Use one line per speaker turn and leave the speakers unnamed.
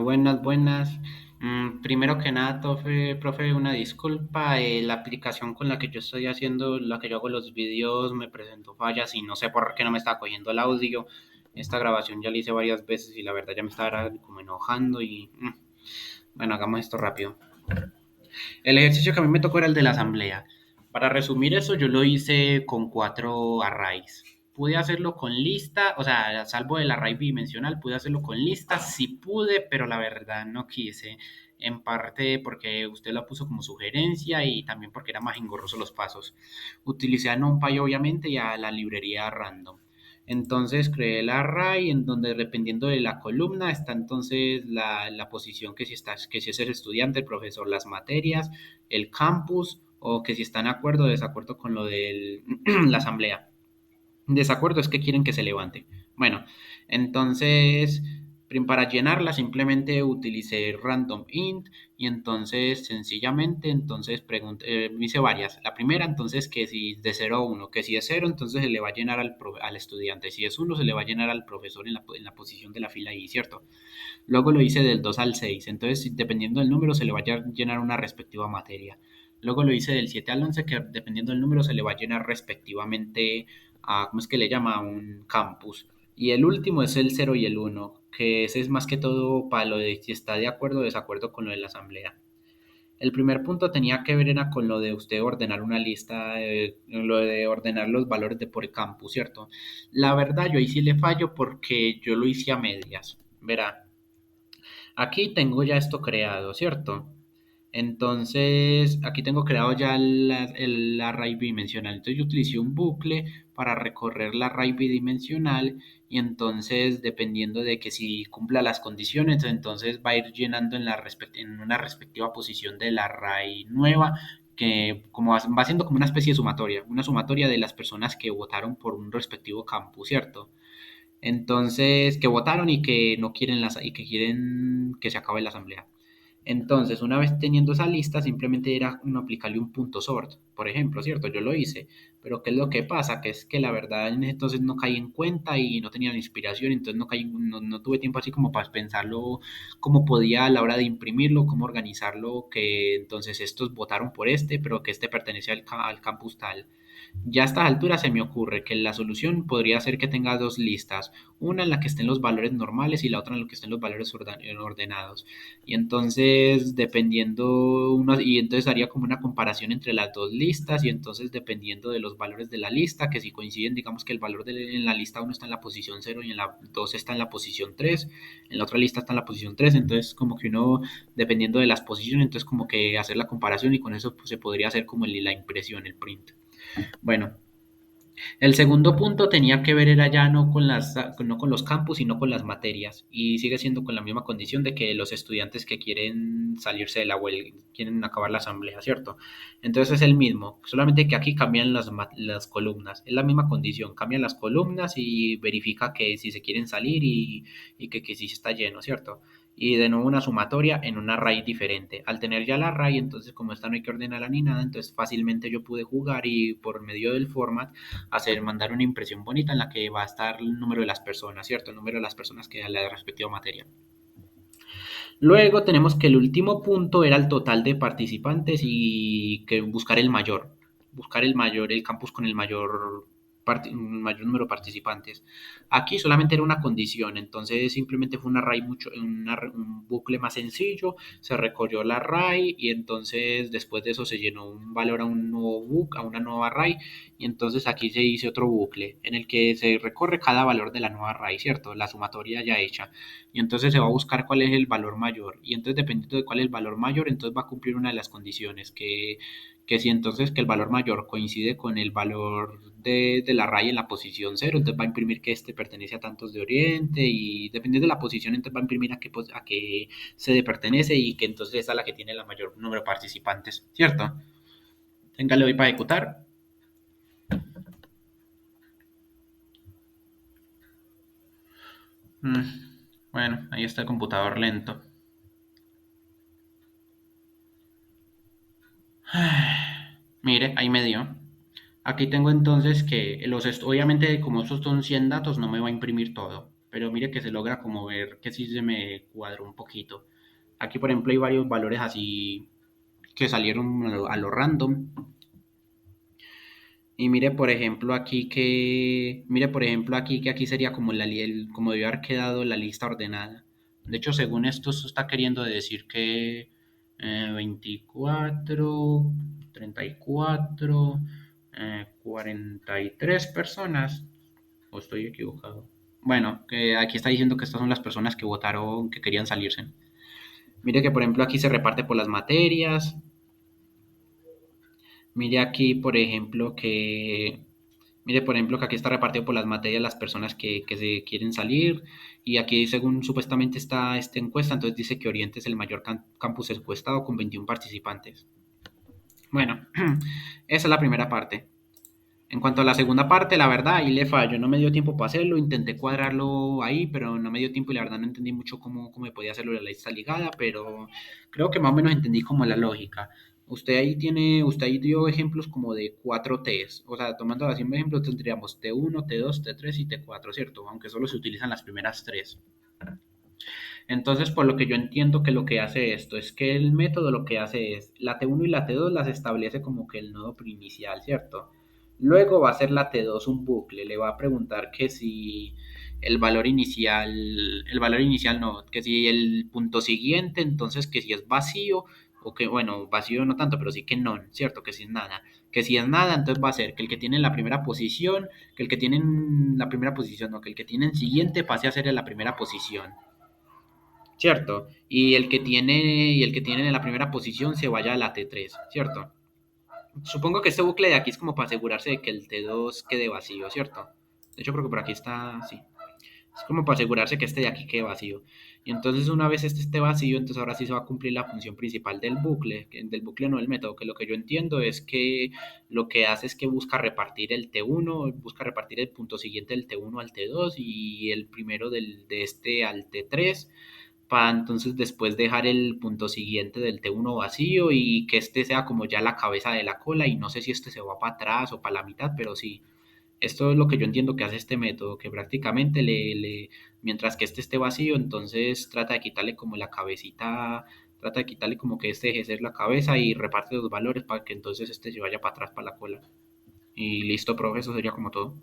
Buenas, buenas. Primero que nada, profe, una disculpa. La aplicación con la que yo estoy haciendo, la que yo hago los videos, me presentó fallas y no sé por qué no me está cogiendo el audio. Esta grabación ya la hice varias veces y la verdad ya me estaba como enojando bueno, hagamos esto rápido. El ejercicio que a mí me tocó era el de la asamblea. Para resumir eso, yo lo hice con 4 arrays. Pude hacerlo con lista, o sea, salvo el array bidimensional, pude hacerlo con lista, sí pude, pero la verdad no quise. En parte porque usted lo puso como sugerencia y también porque era más engorroso los pasos. Utilicé a NumPy obviamente y a la librería random. Entonces creé el array en donde dependiendo de la columna está entonces la posición que si es el estudiante, el profesor, las materias, el campus o que si están de acuerdo o desacuerdo con lo de la asamblea. Desacuerdo es que quieren que se levante. Bueno, entonces para llenarla simplemente utilicé random int y entonces sencillamente entonces hice varias. La primera entonces que si de 0 a 1, que si es 0 entonces se le va a llenar al estudiante, si es 1 se le va a llenar al profesor en la posición de la fila I, ¿cierto? Luego lo hice del 2 al 6 entonces dependiendo del número se le va a llenar una respectiva materia. Luego lo hice del 7 al 11 que dependiendo del número se le va a llenar respectivamente a, ¿cómo es que le llama? A un campus. Y el último es el 0 y el 1 que ese es más que todo para lo de si está de acuerdo o desacuerdo con lo de la asamblea. El primer punto tenía que ver era con lo de usted ordenar una lista, lo de ordenar los valores de por campus, ¿cierto? La verdad, yo ahí sí le fallo porque yo lo hice a medias. Verá, aquí tengo ya esto creado, ¿cierto? Entonces, aquí tengo creado ya el array bidimensional. Entonces, yo utilicé un bucle para recorrer la array bidimensional y entonces, dependiendo de que si cumpla las condiciones, entonces va a ir llenando en una respectiva posición del array nueva que como va siendo como una sumatoria de las personas que votaron por un respectivo campus, ¿cierto? Entonces, que votaron y que no quieren y que quieren que se acabe la asamblea. Entonces, una vez teniendo esa lista, simplemente era uno aplicarle un punto sort, por ejemplo, ¿cierto? Yo lo hice, pero ¿qué es lo que pasa? Que es que la verdad en ese entonces no caí en cuenta y no tenía la inspiración, entonces no tuve tiempo así como para pensarlo, cómo podía a la hora de imprimirlo, cómo organizarlo, que entonces estos votaron por este, pero que este pertenece al campus tal. Ya a estas alturas se me ocurre que la solución podría ser que tenga dos listas, una en la que estén los valores normales y la otra en la que estén los valores ordenados. Y entonces, y entonces haría como una comparación entre las dos listas y entonces dependiendo de los valores de la lista, que si coinciden, digamos que el valor en la lista uno está en la posición 0 y en la 2 está en la posición 3 en la otra lista está en la posición 3 entonces como que uno, dependiendo de las posiciones, entonces como que hacer la comparación y con eso pues, se podría hacer como la impresión, el print. Bueno, el segundo punto tenía que ver era ya no con los campus, sino con las materias. Y sigue siendo con la misma condición de que los estudiantes que quieren salirse de la huelga, quieren acabar la asamblea, ¿cierto? Entonces es el mismo, solamente que aquí cambian las columnas. Es la misma condición, cambian las columnas y verifica que si se quieren salir y que sí está lleno, ¿cierto? Y de nuevo una sumatoria en un array diferente. Al tener ya el array, entonces como esta no hay que ordenarla ni nada, entonces fácilmente yo pude jugar y por medio del format mandar una impresión bonita en la que va a estar el número de las personas, ¿cierto? El número de las personas que da la respectiva materia. Luego tenemos que el último punto era el total de participantes y que buscar el mayor, el campus con el mayor número de participantes. Aquí solamente era una condición, entonces simplemente fue un array un bucle más sencillo, se recorrió el array y entonces después de eso se llenó un valor a un nuevo a una nueva array y entonces aquí se hizo otro bucle en el que se recorre cada valor de la nueva array, ¿cierto? La sumatoria ya hecha y entonces se va a buscar cuál es el valor mayor y entonces dependiendo de cuál es el valor mayor entonces va a cumplir una de las condiciones que si entonces que el valor mayor coincide con el valor de la raya en la posición cero entonces va a imprimir que este pertenece a tantos de Oriente y dependiendo de la posición entonces va a imprimir a qué sede pertenece y que entonces esa es la que tiene el mayor número de participantes, ¿cierto? Téngale hoy para ejecutar. Bueno, ahí está el computador lento. Mire, ahí me dio. Aquí tengo entonces que obviamente como estos son 100 datos no me va a imprimir todo, pero mire que se logra como ver que sí se me cuadró un poquito. Aquí, por ejemplo, hay varios valores así que salieron a lo random. Y mire, por ejemplo, aquí que aquí sería como como debió haber quedado la lista ordenada. De hecho, según esto está queriendo decir que 24, 34, 43 personas, o estoy equivocado. Bueno, que aquí está diciendo que estas son las personas que votaron, que querían salirse. Mire que, por ejemplo, aquí se reparte por las materias. Mire aquí, por ejemplo, que aquí está repartido por las materias las personas que se quieren salir. Y aquí, según supuestamente está esta encuesta, entonces dice que Oriente es el mayor campus encuestado con 21 participantes. Bueno, esa es la primera parte. En cuanto a la segunda parte, la verdad, ahí le fallo. No me dio tiempo para hacerlo. Intenté cuadrarlo ahí, pero no me dio tiempo y la verdad no entendí mucho cómo podía hacerlo la lista ligada, pero creo que más o menos entendí como la lógica. Usted ahí dio ejemplos como de 4 Ts. O sea, tomando así un ejemplo, tendríamos T1, T2, T3 y T4, ¿cierto? Aunque solo se utilizan las primeras tres. Entonces, por lo que yo entiendo que lo que hace esto es que el método lo que hace es la T1 y la T2 las establece como que el nodo inicial, ¿cierto? Luego va a hacer la T2 un bucle, le va a preguntar que si el valor inicial no, que si el punto siguiente, entonces que si es vacío, o que, bueno, vacío no tanto, pero sí que no, ¿cierto? Que si es nada. Que si es nada, entonces va a ser que el que tiene la primera posición, que el que tiene en la primera posición, no, que el que tiene en siguiente pase a ser en la primera posición. ¿Cierto? Y el que tiene en la primera posición se vaya a la T3, ¿cierto? Supongo que este bucle de aquí es como para asegurarse de que el T2 quede vacío, ¿cierto? De hecho, creo que por aquí está, sí. Es como para asegurarse que este de aquí quede vacío. Y entonces una vez este esté vacío, entonces ahora sí se va a cumplir la función principal del bucle no del método, que lo que yo entiendo es que lo que hace es que busca repartir el T1, busca repartir el punto siguiente del T1 al T2 y el primero de este al T3 para entonces después dejar el punto siguiente del T1 vacío y que este sea como ya la cabeza de la cola y no sé si este se va para atrás o para la mitad, pero sí, esto es lo que yo entiendo que hace este método, que prácticamente mientras que este esté vacío, entonces trata de quitarle como la cabecita, trata de quitarle como que este deje de ser la cabeza y reparte los valores para que entonces este se vaya para atrás para la cola. Y listo, profe, eso sería como todo.